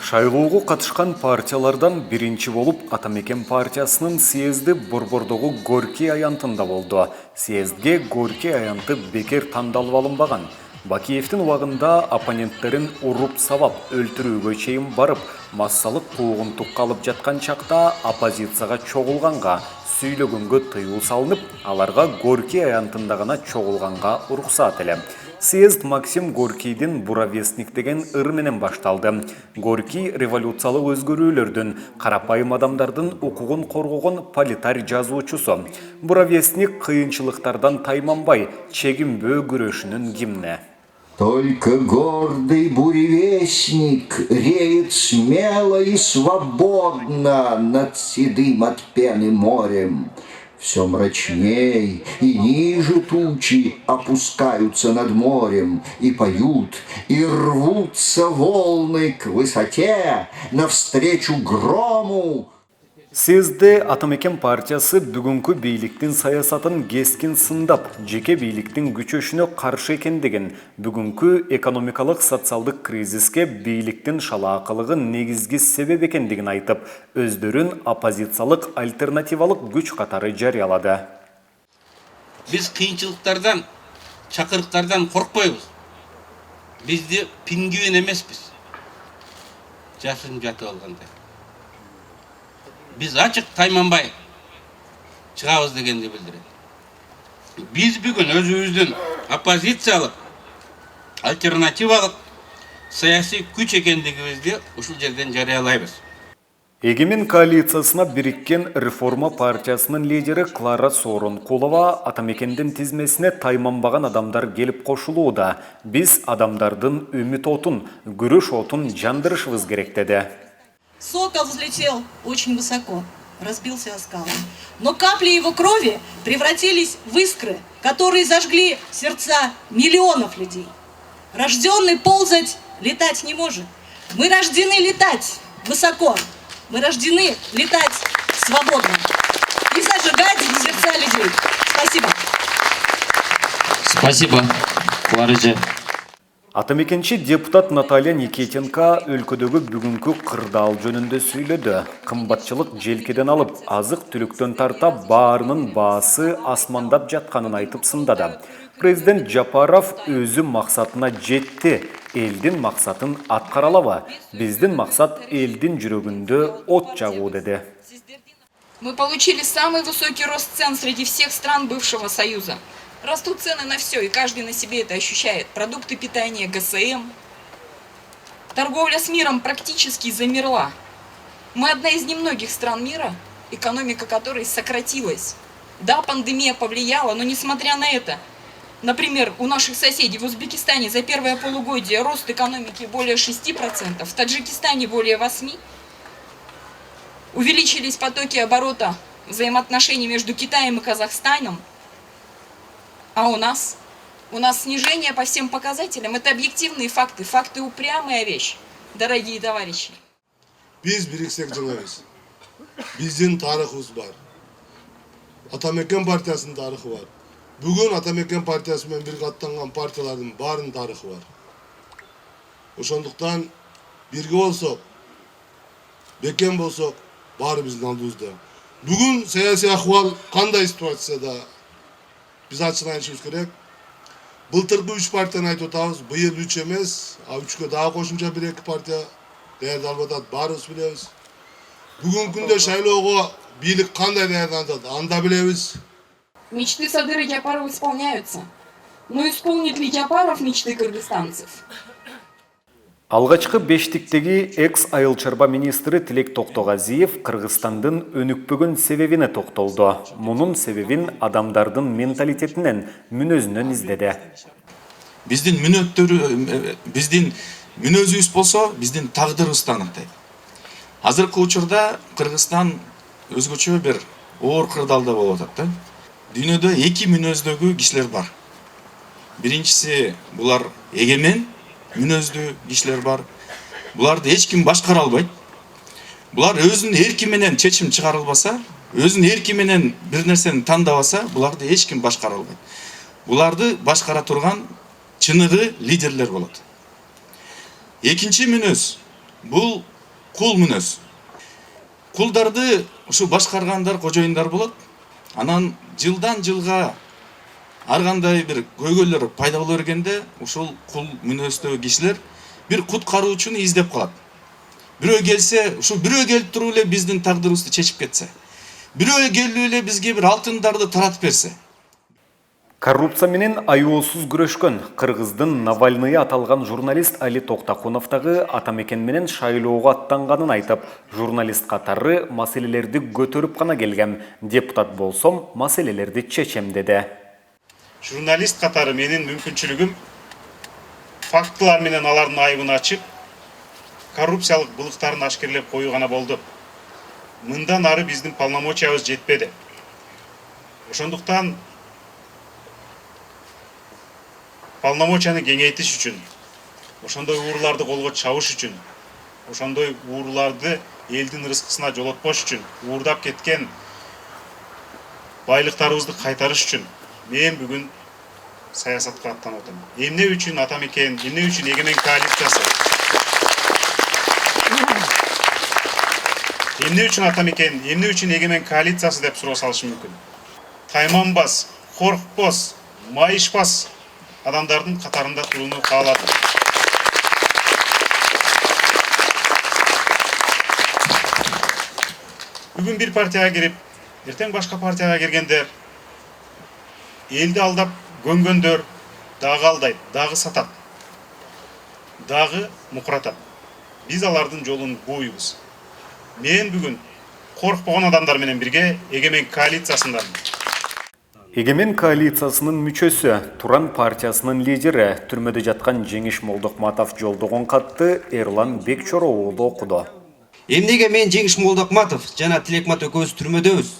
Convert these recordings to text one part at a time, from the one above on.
Шайлоого катышкан партиялардан биринчи болуп Атамекен партиясынын съезди Борбордогу Горький аянтында болду. Съездге Горький аянты бекер тандалып алынбаган. Бакиевдин убагында оппоненттерин уруп сабап өлтүрүүгө чейин барып, массалык куугунтукка алып жаткан чакта оппозицияга чогулганга, сүйлөгөнгө тыюу салынып, аларга Горький аянтында гана чогулганга уруксат эле. Съезд Максим Горькийдин «Буравестник» деген ыр менен башталды. Горький революциялык өзгөрүүлөрдүн, карапайым адамдардын укугун коргогон политарь жазуучусу. «Буравестник» кыйынчылыктардан тайманбай, чегинбөө күрөшүнүн гимни. Только гордый буревестник реет смело и свободно над седым от пены морем. Все мрачней и ниже тучи опускаются над морем и поют, и рвутся волны к высоте навстречу грому. Съезде Атамекен партиясы бүгүнкү бийликтин саясатын кескин сындап, жеке бийликтин күчөшүнө каршы экендигин, бүгүнкү экономикалык социалдык кризиске бийликтин шалаакылыгы негизги себеп экендигин айтып, өздөрүн оппозициялык альтернативалык күч катары жарыялады. Биз кыйынчылыктардан, чакырыктардан коркпойбуз. Бизди пингвин эмеспиз. Жашынып жатып алгандай. Biz açık taymanbay çıkabız degенди bildirет. Biz bugün özümüzdün oppozitsiyalık, alternativalık siyasi güç ekendигибизди ушул жерден жарыялайбыз. Эгемен коалициясына бириккен Реформа партиясынын лидери Клара Сооронкулова Атамекендин тизмесине тайманбаган адамдар келип кошулууда. Биз адамдардын үмүт отун, күрөш отун жандырышыбыз керек деди. Сокол взлетел очень высоко, разбился о скалы. Но капли его крови превратились в искры, которые зажгли сердца миллионов людей. Рожденный ползать, летать не может. Мы рождены летать высоко. Мы рождены летать свободно. И зажигать сердца людей. Спасибо. Спасибо, Кларыжа. Атамекенчи депутат Наталья Никитенко өлкөдөгү бүгүнкү кырдаал жөнүндө сүйлөдү. Кымбатчылык желкеден алып, азык түлүктөн тарта баарынын баасы асмандап жатканын айтып сындады. Президент Жапаров өзү максатына жетти. Элдин максатын аткара алабы? Биздин максат элдин жүрөгүндө от жагуу деди. Мы получили самый высокий рост цен среди всех стран бывшего Союза. Растут цены на все, и каждый на себе это ощущает. Продукты питания, ГСМ. Торговля с миром практически замерла. Мы одна из немногих стран мира, экономика которой сократилась. Да, пандемия повлияла, но несмотря на это, например, у наших соседей в Узбекистане за первое полугодие рост экономики более 6%, в Таджикистане более 8%. Увеличились потоки оборота взаимоотношений между Китаем и Казахстаном. А у нас снижение по всем показателям. Это объективные факты. Факты упрямая вещь, дорогие товарищи. Biz biriksek жылайбыз. Биздин тарыхыбыз бар. Атамекен партиясынын тарыхы бар. Бүгүн Атамекен партиясы менен бирге аттанган партиялардын баарынын тарыхы бар. Ошондуктан бирге болсок, бекен болсок, баары биздин алдыбызда. Бүгүн саясий акыбал кандай ситуацияда? Biz açık aytышыбыз керек. Былтыркы 3 партияны айтып атабыз, быйыл 3 эмес, а 3кө дагы кошумча 1-2 партия даярдалып атат, баарыбыз билебиз. Бүгүнкү күндө шайлоого бийлик кандай даярданат, анда билебиз. Мечты Садыры Жапарова исполняются. Но исполнит ли Жапаров мечты кыргызстанцев? Алгачкы бештиктеги экс-айыл-чарба министри Тилек Токтогазиев Кыргызстандын өнүкпөгөн себебине токтолду. Мунун себебин адамдардын менталитетинен, мүнөзүнөн издеди. Биздин мүнөзүбүз болсо, биздин тагдырыбызды аныктайт. Азыркы учурда Кыргызстан өзгөчө бир оор кырдаалда болуп атат да. Дүйнөдө 2 мүнөздөгү кишилер бар. Биринчиси булар эгемен мүнөздүү кишилер бар. Буларды эч ким башкара албайт. Булар өзүнүн эрки менен чечим чыгара албаса, өзүнүн эрки менен бир нерсени тандабаса, буларды эч ким башкара албайт. Буларды башкара турган чыныгы лидерлер болот. Экинчи мүнөз бул кул мүнөз. Кулдарды ушу башкаргандар, кожоюндар болот. Анан жылдан жылга ар кандай бир көйгөйлөр пайда боло бергенде ушул кул мүнөздөгү кишилер бир куткаруучуну издеп калат. Бирөө келсе, ушу бирөө келип туруп эле биздин тагдырыбызды чечип кетсе, бирөө келип эле бизге бир алтындарды таратып берсе. Коррупция менен аюусуз күрөшкөн Кыргыздын Навальный аталган журналист Али Токтакуновдагы атамекен менен шайлоого аттанганын айтып, журналист катары маселелерди көтөрүп гана келген. Депутат болсом, маселелерди чечем деди. Журналист катары менин мүмкүнчүлүгүм фактылар менен алардын айыбын ачып, коррупциялык былыктарын ашкерлеп коюу гана болду. Мындан ары биздин полномочиябыз жетпеди. Ошондуктан полномочияны кеңейтиш үчүн, ошондой ууруларды колго чабыш үчүн, ошондой ууруларды элдин рызкысына жолотпош үчүн, уурдап кеткен байлыктарыбызды кайтарыш үчүн мен бүгүн саясатка аттанып атам. Эмне үчүн атамекен, эмне үчүн эгемен коалициясы? Эмне үчүн атамекен, эмне үчүн эгемен коалициясы деп суроо салышы мүмкүн. Тайманбас, коркпос, майышпас адамдардын катарында турууну кааладым. Бүгүн бир партияга кирип, эртең башка партияга киргендер, элди алдап көнгөндөр дагы алдайт, дагы сатат, дагы мукуратат. Биз алардын жолун бууйбуз. Мен бүгүн коркпогон адамдар менен бирге эгемен коалициясындамын. Эгемен коалициясынын мүчөсү, Туран партиясынын лидери, түрмөдө жаткан Жеңиш Молдокматов жолдогон катты Эрлан Бекчоро уулу окуду. Эмнеге мен Жеңиш Молдокматов жана Тилекмат экөөбүз түрмөдөбүз?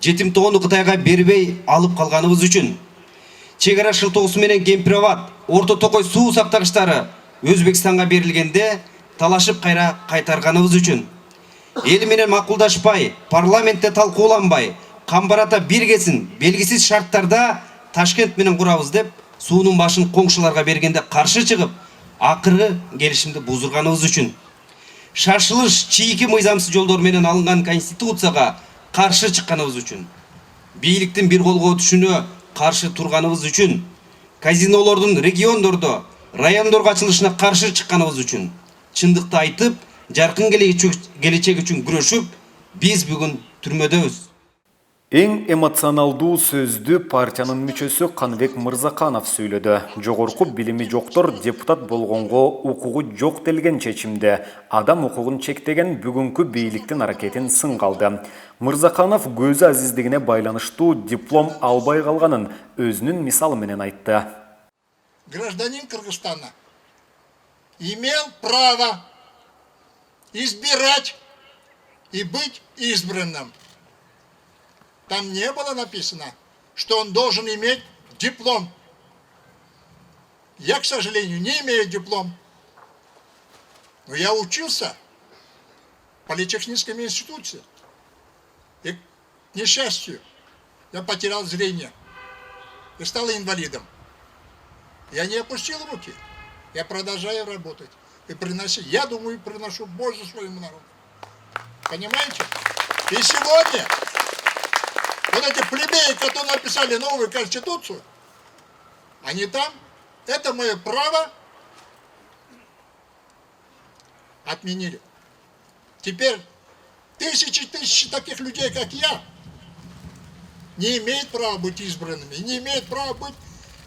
Жетим тоону Кытайга бербей алып калганыбыз үчүн. Чек ара шылтоосу менен Кемпирабад, Орто Токой суу сактагычтары Өзбекстанга берилгенде талашып кайра кайтарганыбыз үчүн. Эл менен макулдашпай, парламентте талкууланбай, камбарата биргесин белгисиз шарттарда Ташкент менен курабыз деп суунун башын коңшуларга бергенде каршы чыгып, акыры келишимди бузурганыбыз үчүн. Шашылыш чийки мыйзамсыз жолдор менен алынган конституцияга каршы чыкканыбыз үчүн. Бийликтин бир колго өтүшүнө каршы турганыбыз үчүн. Казинолордун региондордо, райондорго ачылышына каршы чыкканыбыз үчүн. Чындыкты айтып, жаркын келечек үчүн күрөшүп, биз бүгүн түрмөдөбүз. Эң эмоционалдуу сөздү партиянын мүчөсү Канбек Мырзаканов сүйлөдү. Жогорку билими жоктор депутат болгонго укугу жок делген чечимде адам укугун чектеген бүгүнкү бийликтин аракетин сынга алды. Мырзаканов көзү азиздигине байланыштуу диплом албай калганын өзүнүн мисалы менен айтты. Гражданин Кыргызстана имел право избирать и быть избранным. Там не было написано, что он должен иметь диплом. Я, к сожалению, не имею диплом. Но я учился в политехническом институте. И, к несчастью, я потерял зрение и стал инвалидом. Я не опустил руки. Я продолжаю работать и приносить. Я думаю, приношу пользу своему народу. Понимаете? И сегодня вот эти плебеи, которые написали новую конституцию, они там, это мое право отменили. Теперь тысячи таких людей, как я, не имеют права быть избранными, не имеют права быть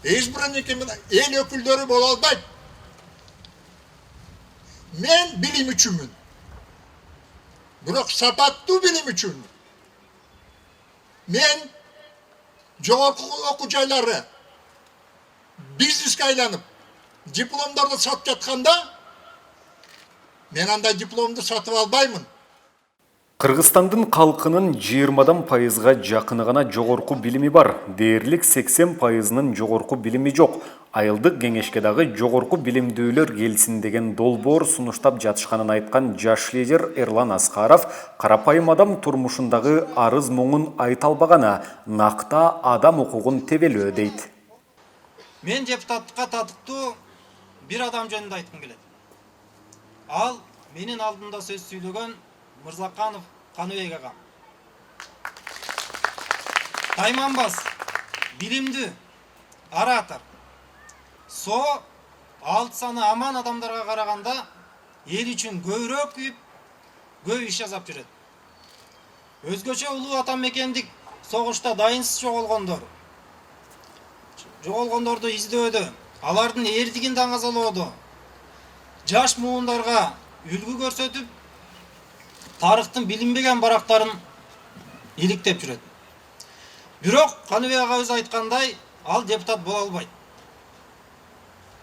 избранниками, ел өкүлдөрү боло албайт. Мен билим үчүнмүн. Бирок сапаттуу билим үчүн. Мен жогорку окуу жайлары бизнеске айланып, дипломдорду сатып жатканда, мен андай дипломду сатып албаймын. Кыргызстандын калкынын 20% жакыны гана жогорку билими бар. Дээрлик 80%нын жогорку билими жок. Айылдык кеңешке дагы жогорку билимдүүлөр келсин деген долбоор сунуштап жатышканын айткан жаш лидер Эрлан Аскаров карапайым адам турмушундагы арыз муңун айта албаганы накта адам укугун тебелөө дейт. Мен депутаттыкка татыктуу бир адам жөнүндө айткым келет. Ал менин алдымда сөз сүйлөгөн Мырзаканов Каныбек агам. Тайманбас, билимдүү, оратор. Алты саны аман адамдарга караганда эл үчүн көбүрөөк күйүп, көп иш жасап жүрөт. Өзгөчө улуу атамекендик согушта дайынсыз жоголгондорду издөөдө, алардын эрдигин даңазалоодо, жаш муундарга үлгү көрсөтүп, тарыхтын билинбеген барактарын иликтеп жүрөт. Бирок Каныбек ага өзү айткандай, ал депутат боло албайт.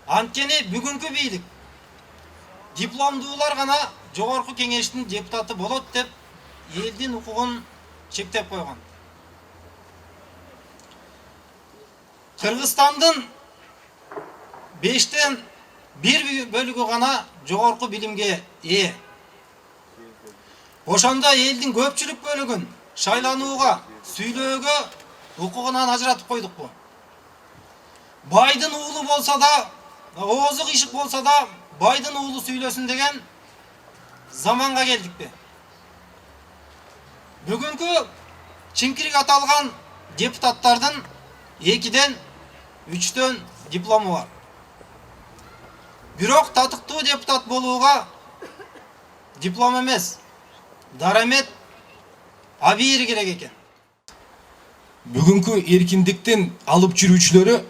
Анткени бүгүнкү бийлик дипломдуулар гана жогорку кеңештин депутаты болот деп элдин укугун чектеп койгон. Кыргызстандын 5тен 1 бөлүгү гана жогорку билимге ээ. Ошондо элдин көпчүлүк бөлүгүн шайланууга, сүйлөөгө укугунан ажыратып койдукпу. Байдын уулу болсо да, оозу кыйшык болсо да, байдын уулу сүйлөсүн деген заманга келдикпи. Бүгүнкү чиңкирик аталган депутаттардын 2ден 3төн диплому бар. Бирок татыктуу депутат болууга диплом эмес, дарамет, абийир керек экен. Бүгүнкү эркиндиктин алып жүрүүчүлөрү,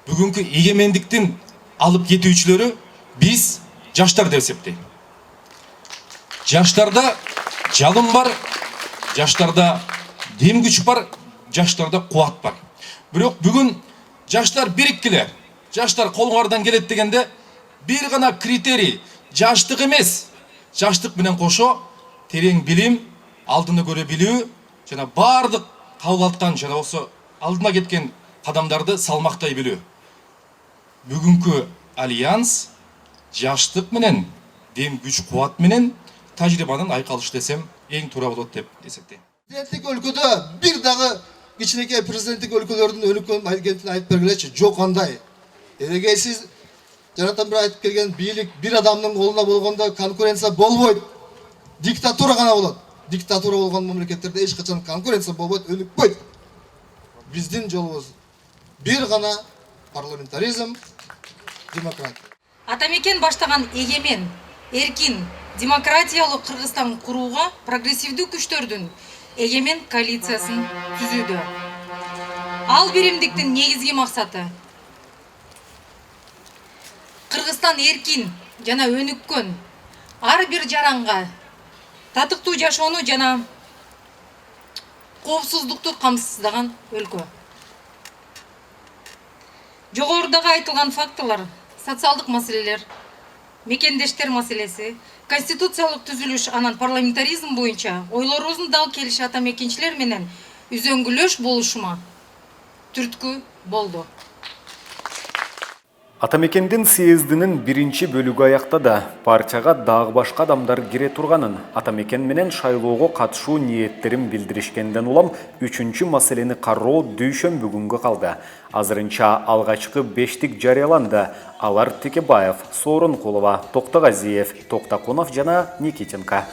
бүгүнкү эгемендиктин алып кетүүчүлөрү биз жаштар деп эсептейм. Жаштарда жалын бар, жаштарда дем күч бар, жаштарда кубат бар. Бирок бүгүн жаштар бириккиле, жаштар колуңардан келет дегенде бир гана критерий жаштык эмес, жаштык менен кошо терең билим, алдыны көрө билүү жана бардык кабыл алткан жана осы алдына кеткен кадамдарды салмактай билүү. Бүгүнкү альянс жаштык менен, дем күч кубат менен тажрыйбанын айкалышы десем эң туура болот деп эсептейм. Президенттик өлкөдө бир дагы кичинекей президенттик өлкөлөрдүн өнүккөн агентин айтып бергилечи, жок андай. Эреге сиз жаратан бир айтып келген бийлик бир адамдын колунда болгондо конкуренция болбойт. Диктатура гана болот. Диктатура болгон мамлекеттерде эч качан конкуренция болбойт, өнүкпөйт. Биздин жолубуз бир гана парламентаризм, демократия. Атамекен баштаган эгемен, эркин, демократиялык Кыргызстан курууга прогрессивдүү күчтөрдүн эгемен коалициясын түзүүдө. Ал биримдиктин негизги максаты Кыргызстан эркин жана өнүккөн, ар бир жаранга татыктуу жашоону жана коопсуздукту камсыздаган өлкө. Жогорудагы айтылган фактылар, социалдык маселелер, мекендештер маселеси, конституциялык түзүлүш анан парламентаризм боюнча ойлорубуздун дал келиши атамекенчилер менен үзөңгүлөш болушума түрткү болду. Атамекендин съездинин 1 бөлүгү аяктады. Партияга дагы башка адамдар кире турганын, Атамекен менен шайлоого катышуу ниеттерин билдиришкенден улам 3 маселени кароо дүйшөмбү күнгө калды. Азырынча алгачкы 5тик жарыяланды. Алар Текебаев, Сооронкулова, Токтогазиев, Токтакунов жана Никитенко.